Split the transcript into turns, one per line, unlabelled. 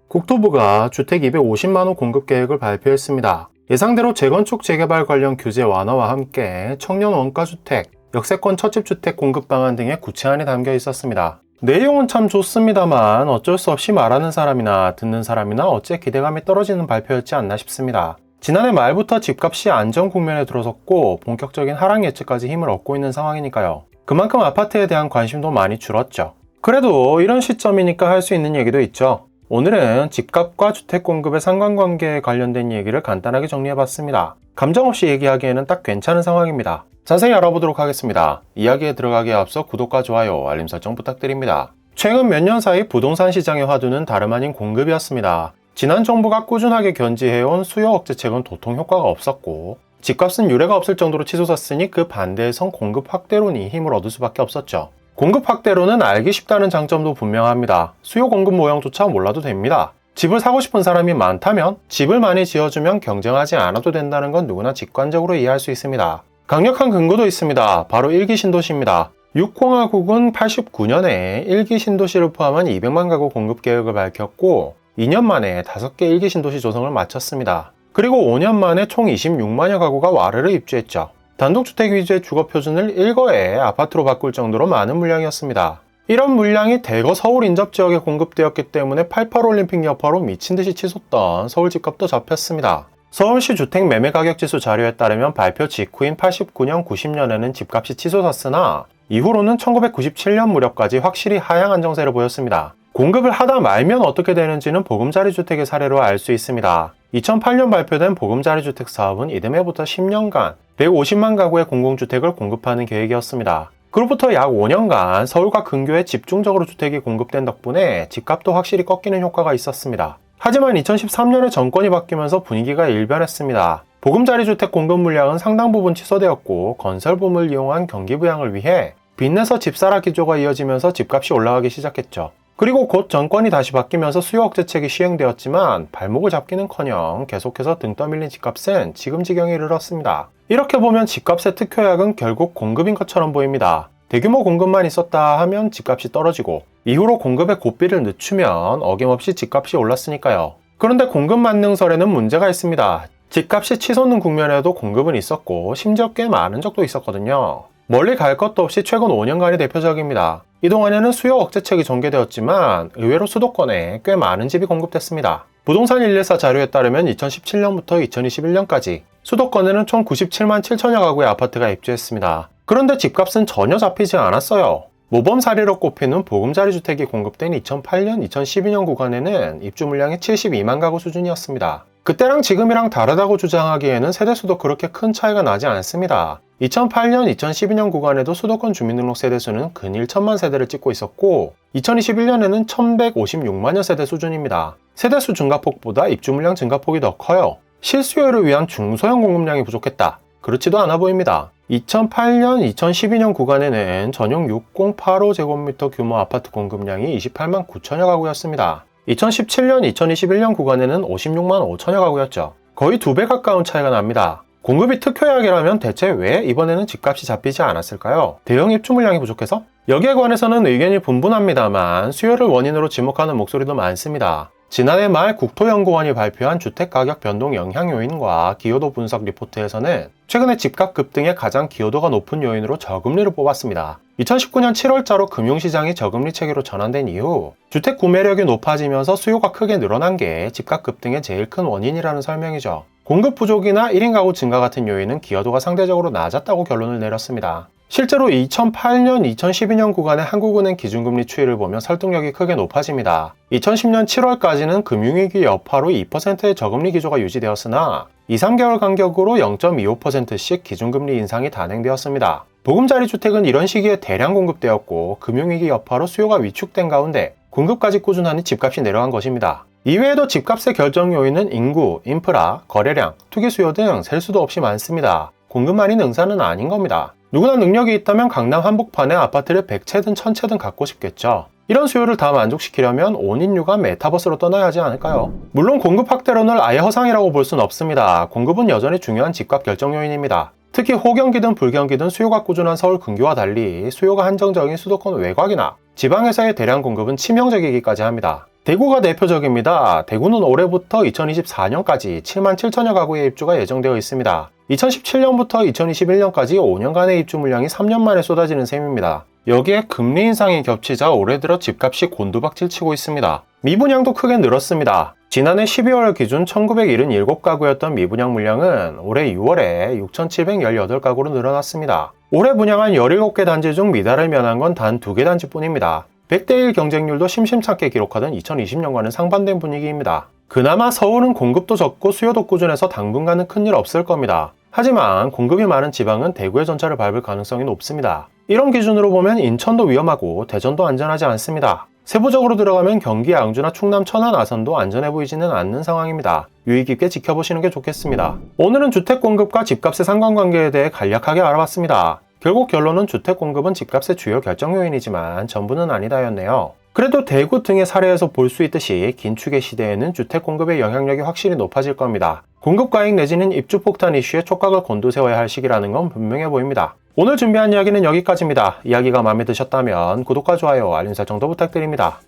국토부가 주택 250만 호 공급 계획을 발표했습니다. 예상대로 재건축 재개발 관련 규제 완화와 함께 청년 원가주택, 역세권 첫집주택 공급 방안 등의 구체안이 담겨 있었습니다. 내용은 참 좋습니다만 어쩔 수 없이 말하는 사람이나 듣는 사람이나 어째 기대감이 떨어지는 발표였지 않나 싶습니다. 지난해 말부터 집값이 안정 국면에 들어섰고 본격적인 하락 예측까지 힘을 얻고 있는 상황이니까요. 그만큼 아파트에 대한 관심도 많이 줄었죠. 그래도 이런 시점이니까 할 수 있는 얘기도 있죠. 오늘은 집값과 주택 공급의 상관관계에 관련된 얘기를 간단하게 정리해봤습니다. 감정 없이 얘기하기에는 딱 괜찮은 상황입니다. 자세히 알아보도록 하겠습니다. 이야기에 들어가기에 앞서 구독과 좋아요, 알림 설정 부탁드립니다. 최근 몇 년 사이 부동산 시장의 화두는 다름 아닌 공급이었습니다. 지난 정부가 꾸준하게 견지해온 수요 억제책은 도통 효과가 없었고 집값은 유례가 없을 정도로 치솟았으니 그 반대에선 공급 확대론이 힘을 얻을 수밖에 없었죠. 공급 확대론은 알기 쉽다는 장점도 분명합니다. 수요 공급 모형조차 몰라도 됩니다. 집을 사고 싶은 사람이 많다면 집을 많이 지어주면 경쟁하지 않아도 된다는 건 누구나 직관적으로 이해할 수 있습니다. 강력한 근거도 있습니다. 바로 1기 신도시입니다. 6공화국은 89년에 1기 신도시를 포함한 200만 가구 공급 계획을 밝혔고 2년 만에 5개 1기 신도시 조성을 마쳤습니다. 그리고 5년 만에 총 26만여 가구가 와르르 입주했죠. 단독주택 위주의 주거표준을 일거에 아파트로 바꿀 정도로 많은 물량이었습니다. 이런 물량이 대거 서울 인접 지역에 공급되었기 때문에 88 올림픽 여파로 미친듯이 치솟던 서울 집값도 잡혔습니다. 서울시 주택 매매 가격 지수 자료에 따르면 발표 직후인 89년, 90년에는 집값이 치솟았으나 이후로는 1997년 무렵까지 확실히 하향 안정세를 보였습니다. 공급을 하다 말면 어떻게 되는지는 보금자리 주택의 사례로 알 수 있습니다. 2008년 발표된 보금자리 주택 사업은 이듬해부터 10년간 150만 가구의 공공주택을 공급하는 계획이었습니다. 그로부터 약 5년간 서울과 근교에 집중적으로 주택이 공급된 덕분에 집값도 확실히 꺾이는 효과가 있었습니다. 하지만 2013년에 정권이 바뀌면서 분위기가 일변했습니다. 보금자리 주택 공급 물량은 상당 부분 취소되었고 건설붐을 이용한 경기 부양을 위해 빚내서 집사라 기조가 이어지면서 집값이 올라가기 시작했죠. 그리고 곧 정권이 다시 바뀌면서 수요 억제책이 시행되었지만 발목을 잡기는커녕 계속해서 등 떠밀린 집값은 지금 지경에 이르렀습니다. 이렇게 보면 집값의 특효약은 결국 공급인 것처럼 보입니다. 대규모 공급만 있었다 하면 집값이 떨어지고 이후로 공급의 고삐를 늦추면 어김없이 집값이 올랐으니까요. 그런데 공급 만능설에는 문제가 있습니다. 집값이 치솟는 국면에도 공급은 있었고 심지어 꽤 많은 적도 있었거든요. 멀리 갈 것도 없이 최근 5년간이 대표적입니다. 이동안에는 수요 억제책이 전개되었지만 의외로 수도권에 꽤 많은 집이 공급됐습니다. 부동산 114 자료에 따르면 2017년부터 2021년까지 수도권에는 총 97만 7천여 가구의 아파트가 입주했습니다. 그런데 집값은 전혀 잡히지 않았어요. 모범 사례로 꼽히는 보금자리 주택이 공급된 2008년, 2012년 구간에는 입주 물량이 72만 가구 수준이었습니다. 그때랑 지금이랑 다르다고 주장하기에는 세대수도 그렇게 큰 차이가 나지 않습니다. 2008년, 2012년 구간에도 수도권 주민등록 세대수는 근 1천만 세대를 찍고 있었고 2021년에는 1156만여 세대 수준입니다. 세대수 증가폭보다 입주 물량 증가폭이 더 커요. 실수요를 위한 중소형 공급량이 부족했다. 그렇지도 않아 보입니다. 2008년, 2012년 구간에는 전용 6085제곱미터 규모 아파트 공급량이 28만 9천여 가구였습니다. 2017년, 2021년 구간에는 56만 5천여 가구였죠. 거의 2배 가까운 차이가 납니다. 공급이 특효약이라면 대체 왜 이번에는 집값이 잡히지 않았을까요? 대형 입주 물량이 부족해서? 여기에 관해서는 의견이 분분합니다만 수요를 원인으로 지목하는 목소리도 많습니다. 지난해 말 국토연구원이 발표한 주택가격 변동 영향 요인과 기여도 분석 리포트에서는 최근에 집값 급등의 가장 기여도가 높은 요인으로 저금리를 뽑았습니다. 2019년 7월자로 금융시장이 저금리 체계로 전환된 이후 주택 구매력이 높아지면서 수요가 크게 늘어난 게 집값 급등의 제일 큰 원인이라는 설명이죠. 공급 부족이나 1인 가구 증가 같은 요인은 기여도가 상대적으로 낮았다고 결론을 내렸습니다. 실제로 2008년, 2012년 구간의 한국은행 기준금리 추이를 보면 설득력이 크게 높아집니다. 2010년 7월까지는 금융위기 여파로 2%의 저금리 기조가 유지되었으나 2-3개월 간격으로 0.25%씩 기준금리 인상이 단행되었습니다. 보금자리 주택은 이런 시기에 대량 공급되었고 금융위기 여파로 수요가 위축된 가운데 공급까지 꾸준하니 집값이 내려간 것입니다. 이외에도 집값의 결정 요인은 인구, 인프라, 거래량, 투기 수요 등 셀 수도 없이 많습니다. 공급만이 능사는 아닌 겁니다. 누구나 능력이 있다면 강남 한복판에 아파트를 100채든 1000채든 갖고 싶겠죠. 이런 수요를 다 만족시키려면 온 인류가 메타버스로 떠나야 하지 않을까요? 물론 공급 확대론을 아예 허상이라고 볼 수는 없습니다. 공급은 여전히 중요한 집값 결정 요인입니다. 특히 호경기든 불경기든 수요가 꾸준한 서울 근교와 달리 수요가 한정적인 수도권 외곽이나 지방에서의 대량 공급은 치명적이기까지 합니다. 대구가 대표적입니다. 대구는 올해부터 2024년까지 7만 7천여 가구의 입주가 예정되어 있습니다. 2017년부터 2021년까지 5년간의 입주 물량이 3년 만에 쏟아지는 셈입니다. 여기에 금리 인상이 겹치자 올해 들어 집값이 곤두박질 치고 있습니다. 미분양도 크게 늘었습니다. 지난해 12월 기준 1977가구였던 미분양 물량은 올해 6월에 6,718가구로 늘어났습니다. 올해 분양한 17개 단지 중 미달을 면한 건 단 2개 단지뿐입니다. 100대1 경쟁률도 심심찮게 기록하던 2020년과는 상반된 분위기입니다. 그나마 서울은 공급도 적고 수요도 꾸준해서 당분간은 큰일 없을 겁니다. 하지만 공급이 많은 지방은 대구의 전차를 밟을 가능성이 높습니다. 이런 기준으로 보면 인천도 위험하고 대전도 안전하지 않습니다. 세부적으로 들어가면 경기 양주나 충남 천안 아산도 안전해 보이지는 않는 상황입니다. 유의 깊게 지켜보시는 게 좋겠습니다. 오늘은 주택 공급과 집값의 상관관계에 대해 간략하게 알아봤습니다. 결국 결론은 주택 공급은 집값의 주요 결정 요인이지만 전부는 아니다였네요. 그래도 대구 등의 사례에서 볼 수 있듯이 긴축의 시대에는 주택 공급의 영향력이 확실히 높아질 겁니다. 공급 과잉 내지는 입주 폭탄 이슈에 촉각을 곤두세워야 할 시기라는 건 분명해 보입니다. 오늘 준비한 이야기는 여기까지입니다. 이야기가 마음에 드셨다면 구독과 좋아요, 알림 설정도 부탁드립니다.